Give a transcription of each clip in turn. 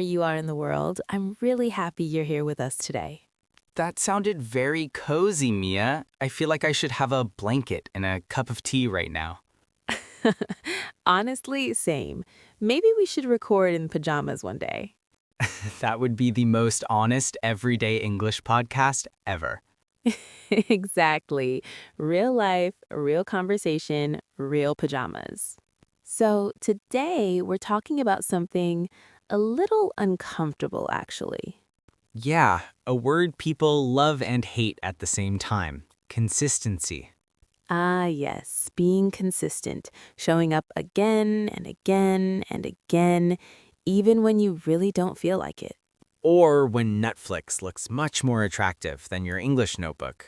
you are in the world, I'm really happy you're here with us today. That sounded very cozy, Mia. I feel like I should have a blanket and a cup of tea right now. Honestly, same. Maybe we should record in pajamas one day. That would be the most honest, everyday English podcast ever. Exactly. Real life, real conversation, real pajamas. So today we're talking about something a little uncomfortable, actually. Yeah, a word people love and hate at the same time. Consistency. Ah, yes, being consistent, showing up again and again and again, even when you really don't feel like it. Or when Netflix looks much more attractive than your English notebook.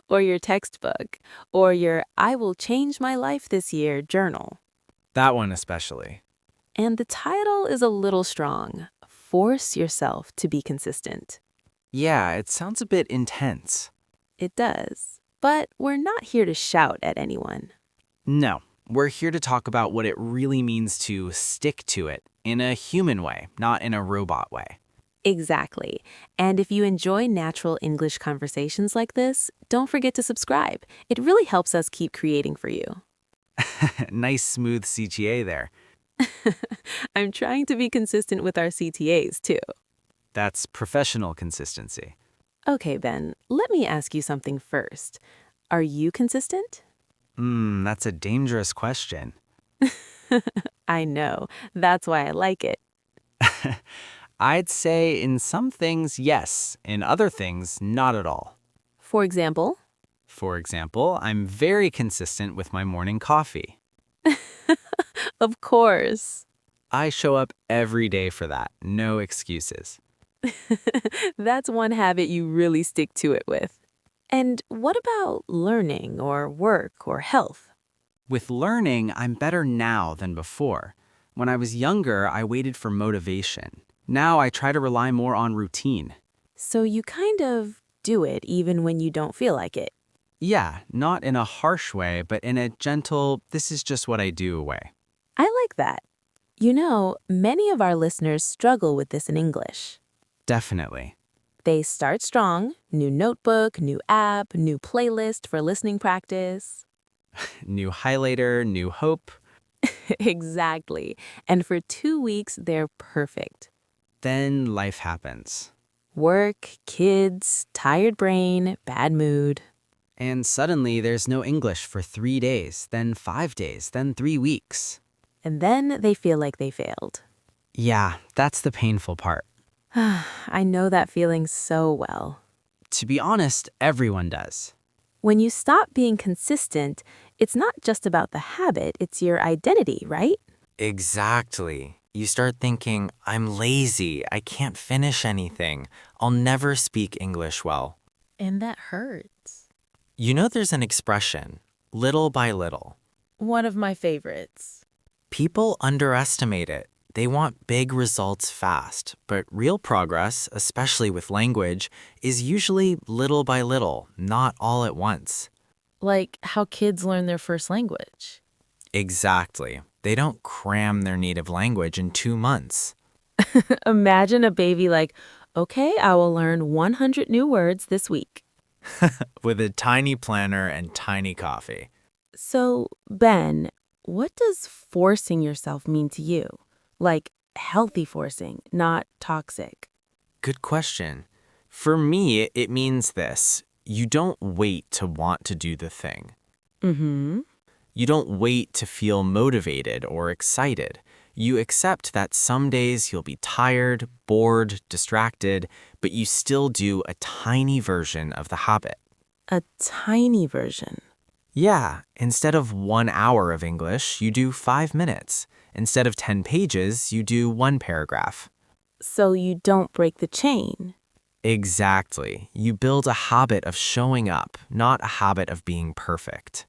Or your textbook, or your I will change my life this year journal. That one especially. And the title is a little strong. Force yourself to be consistent. Yeah, it sounds a bit intense. It does. But we're not here to shout at anyone. No, we're here to talk about what it really means to stick to it in a human way, not in a robot way. Exactly. And if you enjoy natural English conversations like this, don't forget to subscribe. It really helps us keep creating for you. Nice smooth CTA there. I'm trying to be consistent with our CTAs too. That's professional consistency. Okay, Ben, let me ask you something first. Are you consistent? That's a dangerous question. I know. That's why I like it. I'd say in some things, yes. In other things, not at all. For example? For example, I'm very consistent with my morning coffee. Of course. I show up every day for that, no excuses. That's one habit you really stick to it with. And what about learning or work or health? With learning, I'm better now than before. When I was younger, I waited for motivation. Now I try to rely more on routine. So you kind of do it even when you don't feel like it. Yeah, not in a harsh way, but in a gentle, this is just what I do way. I like that. You know, many of our listeners struggle with this in English. Definitely. They start strong, new notebook, new app, new playlist for listening practice. New highlighter, new hope. Exactly. And for 2 weeks, they're perfect. Then life happens. Work, kids, tired brain, bad mood. And suddenly there's no English for 3 days, then 5 days, then 3 weeks. And then they feel like they failed. Yeah, that's the painful part. I know that feeling so well. To be honest, everyone does. When you stop being consistent, it's not just about the habit, it's your identity, right? Exactly. You start thinking, I'm lazy, I can't finish anything, I'll never speak English well. And that hurts. You know there's an expression, little by little. One of my favorites. People underestimate it. They want big results fast, but real progress, especially with language, is usually little by little, not all at once. Like how kids learn their first language. Exactly. They don't cram their native language in 2 months. Imagine a baby like, okay, I will learn 100 new words this week. With a tiny planner and tiny coffee. So, Ben, what does forcing yourself mean to you? Like healthy forcing, not toxic. Good question. For me, it means this. You don't wait to want to do the thing. Mm-hmm. You don't wait to feel motivated or excited. You accept that some days you'll be tired, bored, distracted, but you still do a tiny version of the habit. A tiny version. Yeah, instead of 1 hour of English, you do 5 minutes. Instead of 10 pages, you do 1 paragraph. So you don't break the chain. Exactly. You build a habit of showing up, not a habit of being perfect.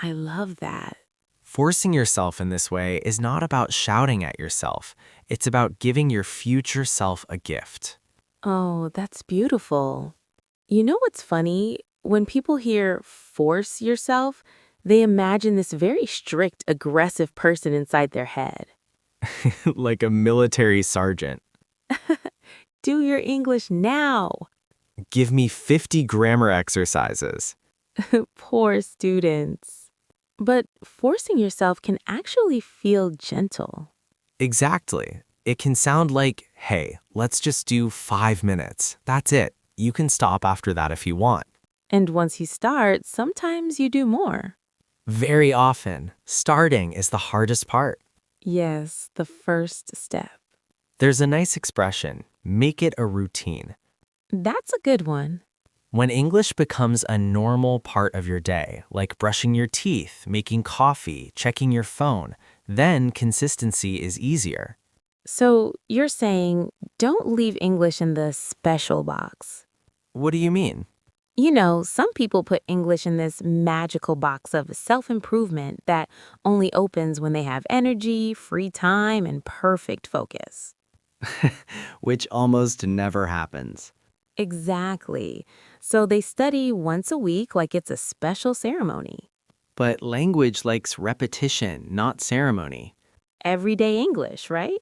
I love that. Forcing yourself in this way is not about shouting at yourself. It's about giving your future self a gift. Oh, that's beautiful. You know what's funny? When people hear force yourself, they imagine this very strict, aggressive person inside their head. like a military sergeant. Do your English now. Give me 50 grammar exercises. Poor students. But forcing yourself can actually feel gentle. Exactly. It can sound like, hey, let's just do 5 minutes. That's it. You can stop after that if you want. And once you start, sometimes you do more. Very often, starting is the hardest part. Yes, the first step. There's a nice expression, make it a routine. That's a good one. When English becomes a normal part of your day, like brushing your teeth, making coffee, checking your phone, then consistency is easier. So you're saying don't leave English in the special box. What do you mean? You know, some people put English in this magical box of self improvement that only opens when they have energy, free time, and perfect focus. Which almost never happens. Exactly. So they study once a week like it's a special ceremony. But language likes repetition, not ceremony. Everyday English, right?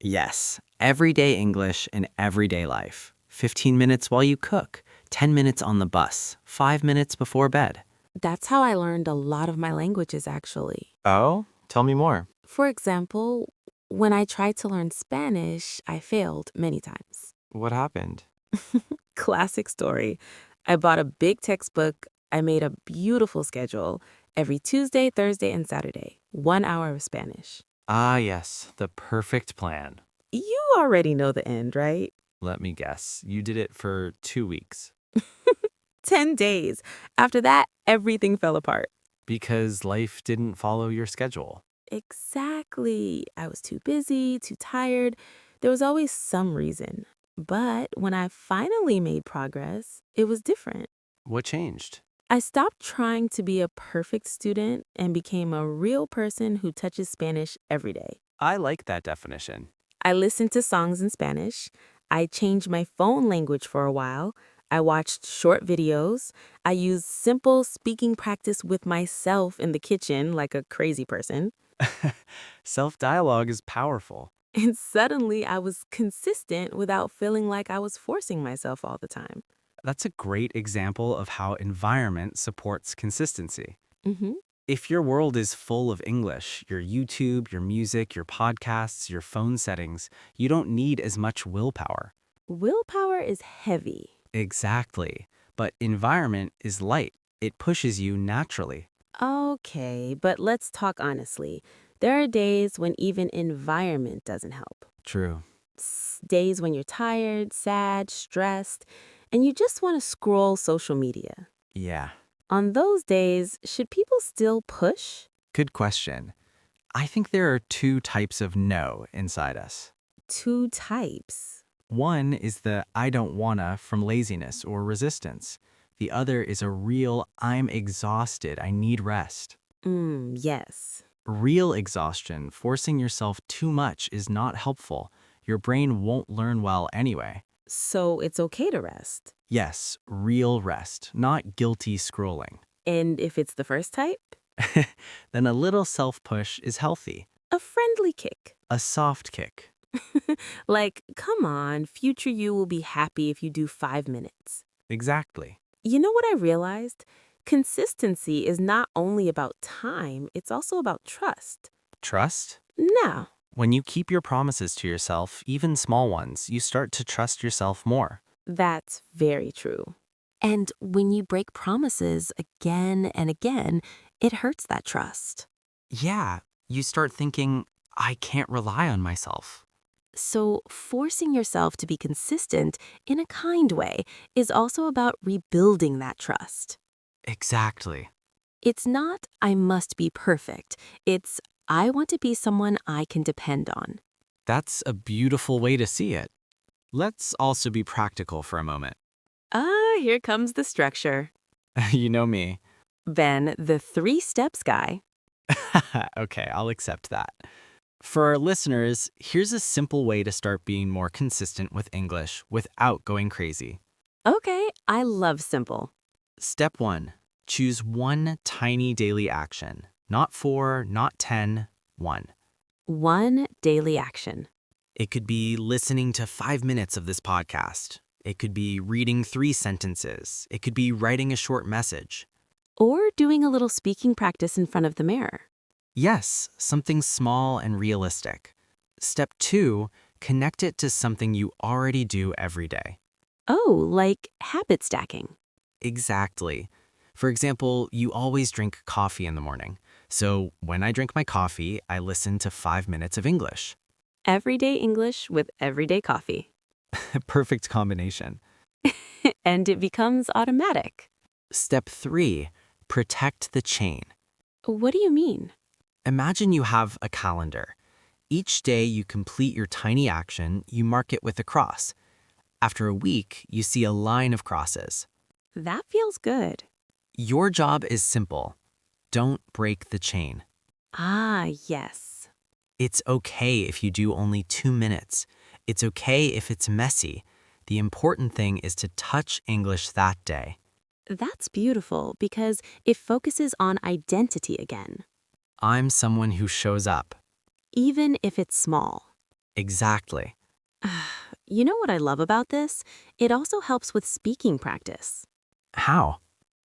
Yes, everyday English in everyday life. 15 minutes while you cook, 10 minutes on the bus, 5 minutes before bed. That's how I learned a lot of my languages, actually. Oh, tell me more. For example, when I tried to learn Spanish, I failed many times. What happened? Classic story. I bought a big textbook. I made a beautiful schedule every Tuesday, Thursday, and Saturday, 1 hour of Spanish. Ah, yes, the perfect plan. You already know the end, right? Let me guess, you did it for 2 weeks. 10 days. After that, everything fell apart. Because life didn't follow your schedule. Exactly. I was too busy, too tired. There was always some reason. But when I finally made progress, it was different. What changed? I stopped trying to be a perfect student and became a real person who touches Spanish every day. I like that definition. I listened to songs in Spanish. I changed my phone language for a while. I watched short videos. I used simple speaking practice with myself in the kitchen like a crazy person. Self-dialogue is powerful. And suddenly I was consistent without feeling like I was forcing myself all the time. That's a great example of how environment supports consistency. hmm If your world is full of English, your YouTube, your music, your podcasts, your phone settings, you don't need as much willpower. Willpower is heavy. Exactly. But environment is light. It pushes you naturally. Okay, but let's talk honestly. There are days when even environment doesn't help. True. Days when you're tired, sad, stressed, and you just want to scroll social media. Yeah. On those days, should people still push? Good question. I think there are two types of no inside us. Two types. One is the I don't wanna from laziness or resistance. The other is a real I'm exhausted, I need rest. Yes. Real exhaustion, forcing yourself too much, is not helpful. Your brain won't learn well anyway. So it's okay to rest. Yes, real rest, not guilty scrolling. And if it's the first type, Then a little self-push is healthy. a friendly kick. A soft kick. Like, come on, future you will be happy if you do 5 minutes. Exactly. You know what I realized? Consistency is not only about time, it's also about trust. Trust? Now, When you keep your promises to yourself, even small ones, you start to trust yourself more. that's very true. And when you break promises again and again, it hurts that trust. Yeah, you start thinking, I can't rely on myself. So, forcing yourself to be consistent in a kind way is also about rebuilding that trust. Exactly. It's not, I must be perfect. It's, I want to be someone I can depend on. That's a beautiful way to see it. Let's also be practical for a moment. Ah, here comes the structure. You know me. Then the 3 steps guy. Okay, I'll accept that. For our listeners, here's a simple way to start being more consistent with English without going crazy. Okay, I love simple. Step 1. Choose one tiny daily action. Not 4, not 10, 1. One daily action. It could be listening to 5 minutes of this podcast. It could be reading 3 sentences. It could be writing a short message. Or doing a little speaking practice in front of the mirror. Yes, something small and realistic. Step 2, connect it to something you already do every day. Oh, like habit stacking. Exactly. For example, you always drink coffee in the morning. So when I drink my coffee, I listen to 5 minutes of English. Everyday English with everyday coffee. Perfect combination. And it becomes automatic. Step 3, protect the chain. What do you mean? Imagine you have a calendar. Each day you complete your tiny action, you mark it with a cross. After a week, you see a line of crosses. That feels good. Your job is simple. Don't break the chain. Ah, yes. It's okay if you do only 2 minutes. It's okay if it's messy. The important thing is to touch English that day. That's beautiful because it focuses on identity again, I'm someone who shows up. even if it's small. Exactly. You know what I love about this? It also helps with speaking practice. How?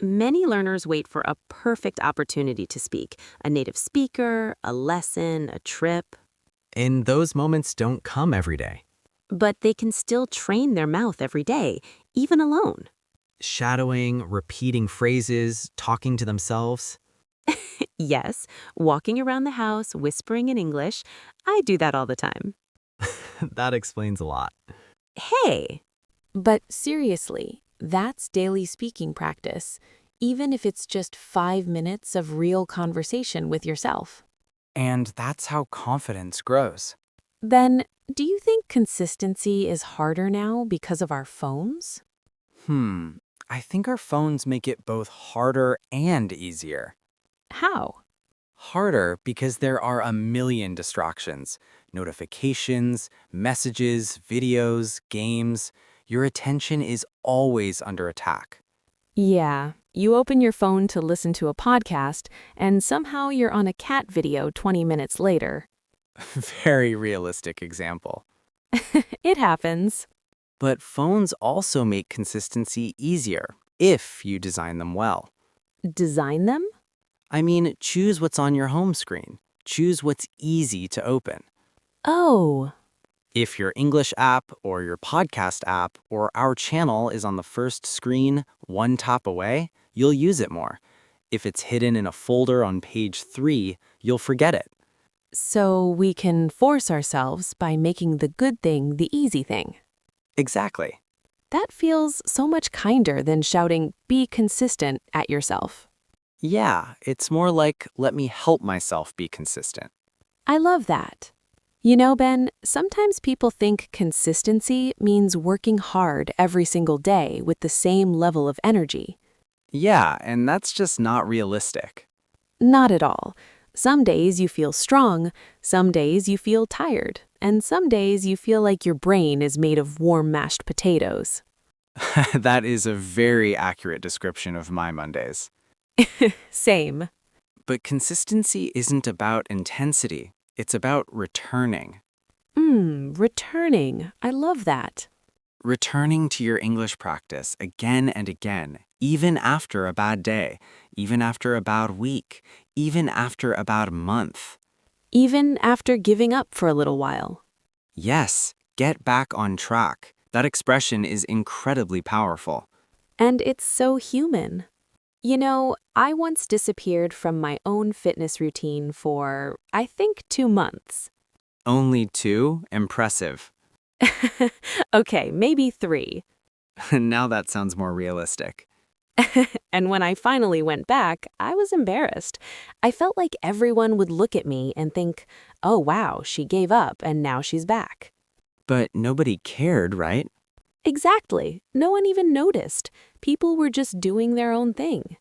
Many learners wait for a perfect opportunity to speak, a native speaker, a lesson, a trip. And those moments don't come every day. But they can still train their mouth every day, even alone. Shadowing, repeating phrases, talking to themselves. Yes, walking around the house, whispering in English. I do that all the time. That explains a lot. Hey! But seriously, that's daily speaking practice, even if it's just 5 minutes of real conversation with yourself. And that's how confidence grows. Then, do you think consistency is harder now because of our phones? I think our phones make it both harder and easier. How? Harder because there are a million distractions, notifications, messages, videos, games. Your attention is always under attack. Yeah, you open your phone to listen to a podcast, and somehow you're on a cat video 20 minutes later. Very realistic example. It happens. But phones also make consistency easier if you design them well. Design them? I mean, choose what's on your home screen. Choose what's easy to open. Oh, If your English app or your podcast app or our channel is on the first screen one tap away, you'll use it more. If it's hidden in a folder on page 3, you'll forget it. so we can force ourselves by making the good thing the easy thing. Exactly. That feels so much kinder than shouting, "Be consistent" at yourself. Yeah, it's more like let me help myself be consistent. I love that. You know, Ben, sometimes people think consistency means working hard every single day with the same level of energy. Yeah, and that's just not realistic. Not at all. Some days you feel strong, some days you feel tired, and some days you feel like your brain is made of warm mashed potatoes. That is a very accurate description of my Mondays. Same. But consistency isn't about intensity, it's about returning. Returning. I love that. Returning to your English practice again and again, even after a bad day, even after a bad week, even after a bad month. Even after giving up for a little while. Yes, get back on track. That expression is incredibly powerful. And it's so human. You know, I once disappeared from my own fitness routine for, I think, 2 months. Only 2? Impressive. Okay, maybe 3. Now that sounds more realistic. And when I finally went back, I was embarrassed. I felt like everyone would look at me and think, oh wow, she gave up and now she's back. But nobody cared, right? Exactly. No one even noticed. People were just doing their own thing.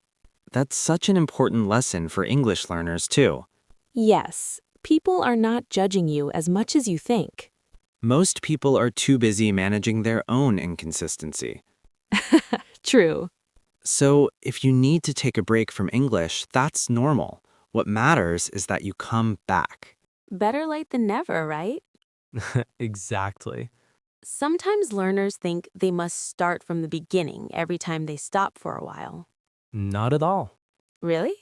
That's such an important lesson for English learners, too. Yes, people are not judging you as much as you think. Most people are too busy managing their own inconsistency. True. So, if you need to take a break from English, that's normal. What matters is that you come back. Better late than never, right? Exactly. Sometimes learners think they must start from the beginning every time they stop for a while. Not at all. Really?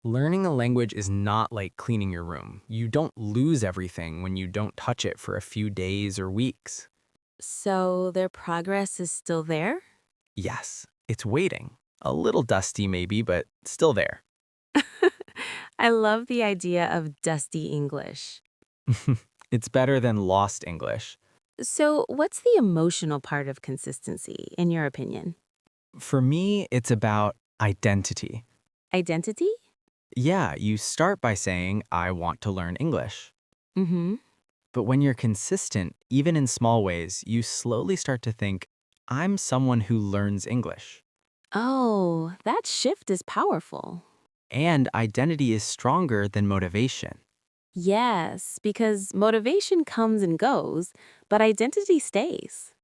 Learning a language is not like cleaning your room. You don't lose everything when you don't touch it for a few days or weeks. So their progress is still there? Yes, it's waiting. A little dusty maybe, but still there. I love the idea of dusty English. It's better than lost English. So, what's the emotional part of consistency, in your opinion? For me, it's about identity. Identity? Yeah, you start by saying, I want to learn English. Mm-hmm. But when you're consistent, even in small ways, you slowly start to think, I'm someone who learns English. Oh, that shift is powerful. And identity is stronger than motivation. Yes, because motivation comes and goes, but identity stays.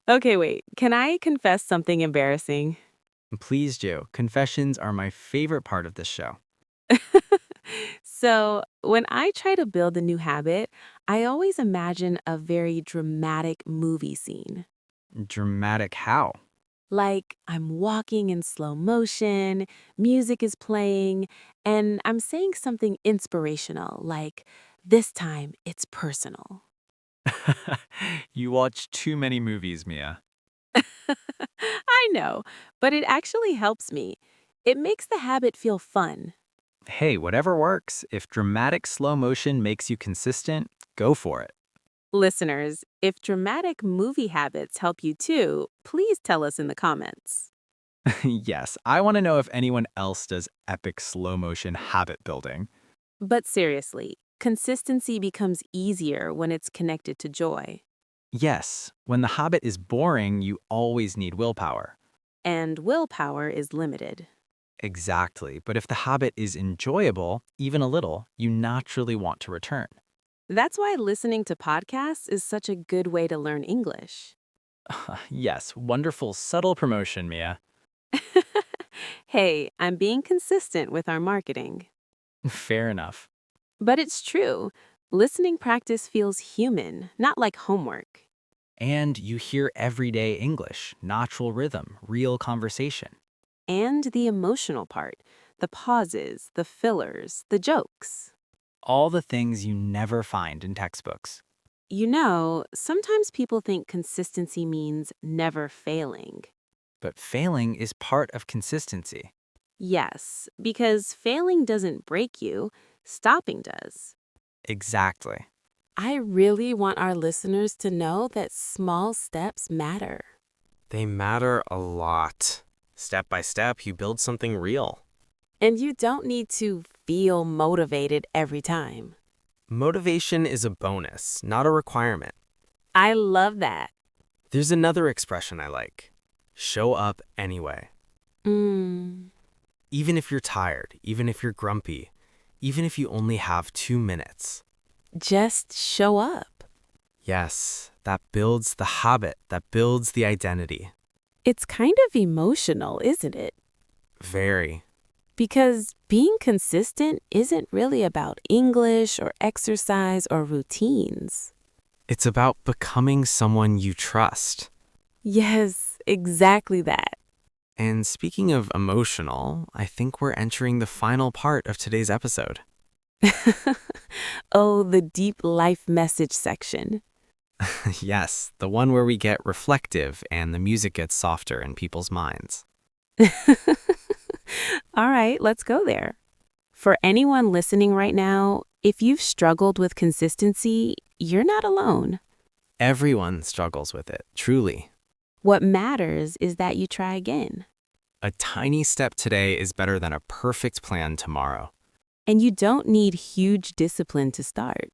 Okay, wait. Can I confess something embarrassing? Please, Joe, confessions are my favorite part of this show. So, when I try to build a new habit, I always imagine a very dramatic movie scene. Dramatic how? Like I'm walking in slow motion, music is playing, and I'm saying something inspirational, like, this time it's personal. You watch too many movies, Mia. I know, but it actually helps me. It makes the habit feel fun. Hey, whatever works. If dramatic slow motion makes you consistent, go for it. Listeners, if dramatic movie habits help you too, please tell us in the comments. Yes, I want to know if anyone else does epic slow motion habit building. But seriously, consistency becomes easier when it's connected to joy. Yes, when the habit is boring, you always need willpower. And willpower is limited. Exactly, but if the habit is enjoyable, even a little, you naturally want to return. That's why listening to podcasts is such a good way to learn English. Yes, wonderful subtle promotion, Mia. Hey, I'm being consistent with our marketing. Fair enough. But it's true. Listening practice feels human, not like homework. And you hear everyday English, natural rhythm, real conversation. And the emotional part, the pauses, the fillers, the jokes. All the things you never find in textbooks. You know, sometimes people think consistency means never failing. But failing is part of consistency. Yes, because failing doesn't break you, stopping does. Exactly. I really want our listeners to know that small steps matter. They matter a lot. Step by step, you build something real. And you don't need to feel motivated every time. Motivation is a bonus, not a requirement. I love that. There's another expression I like. Show up anyway. Mm, Even if you're tired, even if you're grumpy, even if you only have 2 minutes. just show up. Yes, that builds the habit, that builds the identity. It's kind of emotional, isn't it? Very. Because being consistent isn't really about English or exercise or routines. It's about becoming someone you trust. Yes, exactly that. And speaking of emotional, I think we're entering the final part of today's episode. Oh, the deep life message section. Yes, the one where we get reflective and the music gets softer in people's minds. All right, let's go there. For anyone listening right now, if you've struggled with consistency, you're not alone. Everyone struggles with it, truly. What matters is that you try again. A tiny step today is better than a perfect plan tomorrow. And you don't need huge discipline to start.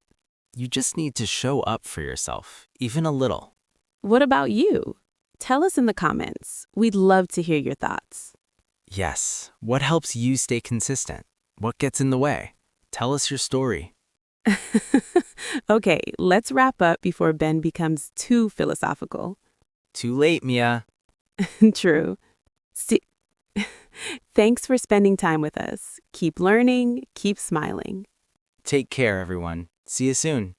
You just need to show up for yourself, even a little. What about you? Tell us in the comments. We'd love to hear your thoughts. Yes, what helps you stay consistent? What gets in the way? Tell us your story. Okay, let's wrap up before Ben becomes too philosophical. Too late, Mia. True. Sti- Thanks for spending time with us. Keep learning, keep smiling. Take care, everyone. See you soon.